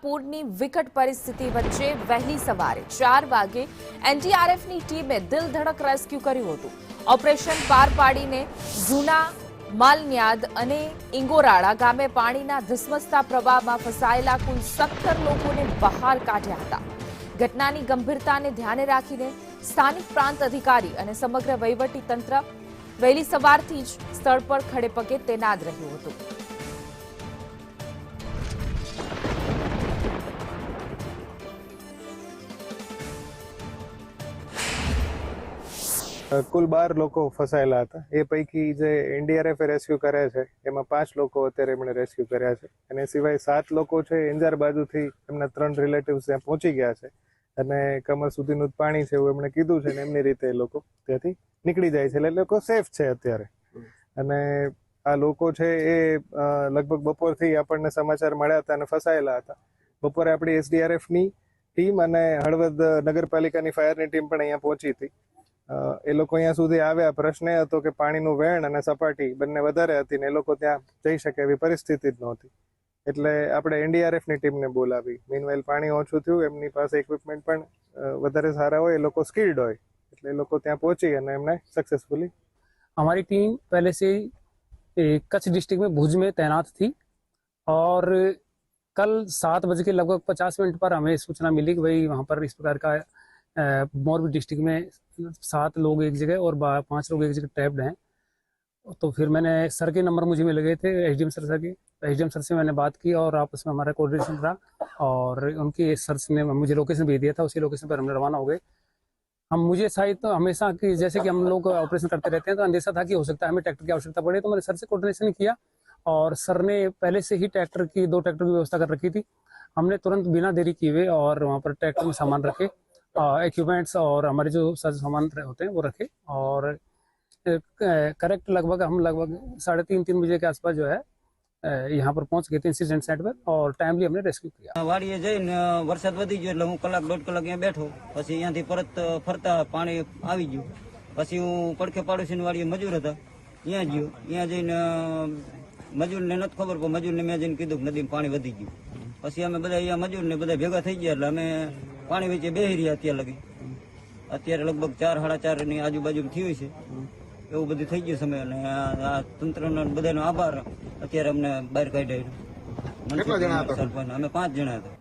પૂરની વિકટ પરિસ્થિતિ વચ્ચે વહેલી સવારે 4 વાગે એનડીઆરએફની ટીમે દિલધડક રેસ્ક્યુ કર્યું હતું. ઓપરેશન પાર પાડીને જૂના માલન્યાદ અને ઇંગોરાળા ગામે પાણીના ધસમસતા પ્રવાહમાં ફસાયેલા કુલ 17 લોકોને બહાર કાઢ્યા હતા. ઘટનાની ગંભીરતાને ધ્યાને રાખીને સ્થાનિક પ્રાંત અધિકારી અને સમગ્ર વહીવટી તંત્ર વહેલી સવારથી જ સ્થળ પર ખડેપગે તૈનાત રહ્યું હતું. કુલ 12 લોકો ફસાયેલા હતા. એ પૈકી જે એનડીઆરએફ રેસ્ક્યુ કર્યા છે એમાં 5 લોકો અત્યારે એમણે રેસ્ક્યુ કર્યા છે અને એ સિવાય 7 લોકો છે એંજાર બાજુથી એમના 3 રિલેટિવ્સ ત્યાં પહોંચી ગયા છે અને કમર સુધીનું પાણી છે એવું એમણે કીધું છે ને એમની રીતે એ લોકો ત્યાંથી નીકળી જાય છે એટલે લોકો સેફ છે અત્યારે. અને આ લોકો છે એ લગભગ બપોરથી આપણને સમાચાર મળ્યા હતા અને ફસાયેલા હતા. બપોરે આપણી એસડીઆરએફની ટીમ અને હળવદ નગરપાલિકાની ફાયરની ટીમ પણ અહીંયા પહોંચી હતી. એ લોકો અહીંયા સુધી આવ્યા. પ્રશ્ન એ હતો કે પાણીનું વહેણ અને સપાટી બંને વધારે હતી ને એ લોકો ત્યાં જઈ શકે એવી પરિસ્થિતિ જ નહોતી. એટલે આપણે એનડીઆરએફની ટીમને બોલાવી. મીનવાઇલ પાણી ઓછું થયું, એમની પાસે ઇક્વિપમેન્ટ પણ વધારે સારા હોય, એ લોકો સ્કિલ્ડ હોય એટલે એ લોકો ત્યાં પહોંચી અને એમને सक्सेसफुली. हमारी टीम पहले से कच्छ डिस्ट्रिक्ट में भुज में तैनात थी और कल 7 बजे के लगभग 50 मिनट पर हमें सूचना मिली कि भाई वहाँ पर इस प्रकार का मोरबी डिस्ट्रिक्ट में 7 लोग एक जगह और 5 लोग एक जगह ट्रैप्ड हैं. तो फिर मैंने सर के नंबर मुझे मिल गए थे एसडीएम सर के. एसडीएम सर से मैंने बात की और आपस में हमारा कोऑर्डिनेशन रहा और उनके सर ने मुझे लोकेशन भेज दिया था. उसी लोकेशन पर हम रवाना हो गए. मुझे शायद तो हमेशा कि जैसे कि हम लोग ऑपरेशन करते रहते हैं तो अंदेशा था कि हो सकता है हमें ट्रैक्टर की आवश्यकता पड़े. तो मैंने सर से कोऑर्डिनेशन किया और सर ने पहले से ही 2 ट्रैक्टर की व्यवस्था कर रखी थी. हमने तुरंत बिना देरी किए हुए और वहाँ पर ट्रैक्टर में सामान रखे, इक्विपमेंट्स और हमारे जो सामान होते हैं वो रखे और करेक्ट लगभग 3:30 बजे के आसपास जो है यहाँ पर पहुंच गए थे इंसिडेंट साइट पर और टाइमली हमने रेस्क्यू किया. વાડીએ જઈને વરસાદ વધી ગયો એટલે હું કલાક 1.5 કલાક અહીંયા બેઠો. પછી અહીંયાથી પરત ફરતા પાણી આવી ગયું. પછી હું પડખે પાડોશીની વાડીએ મજૂર હતા ત્યાં ગયો. ત્યાં જઈને મજૂરને નથી ખબર પણ મજૂરને મેં જઈને કીધું કે નદીમાં પાણી વધી ગયું. પછી અમે બધા અહીંયા મજૂરને બધા ભેગા થઈ ગયા એટલે અમે પાણી વચ્ચે બેસી રહ્યા અત્યારે લગી. અત્યારે લગભગ 4-4:30 ની આજુબાજુ થયું છે. એવું બધું થઈ ગયું સમય અને આ તંત્રનો બધાનો આભાર. અત્યારે અમને બહાર કાઢ્યા. અમે 5 જણા હતા.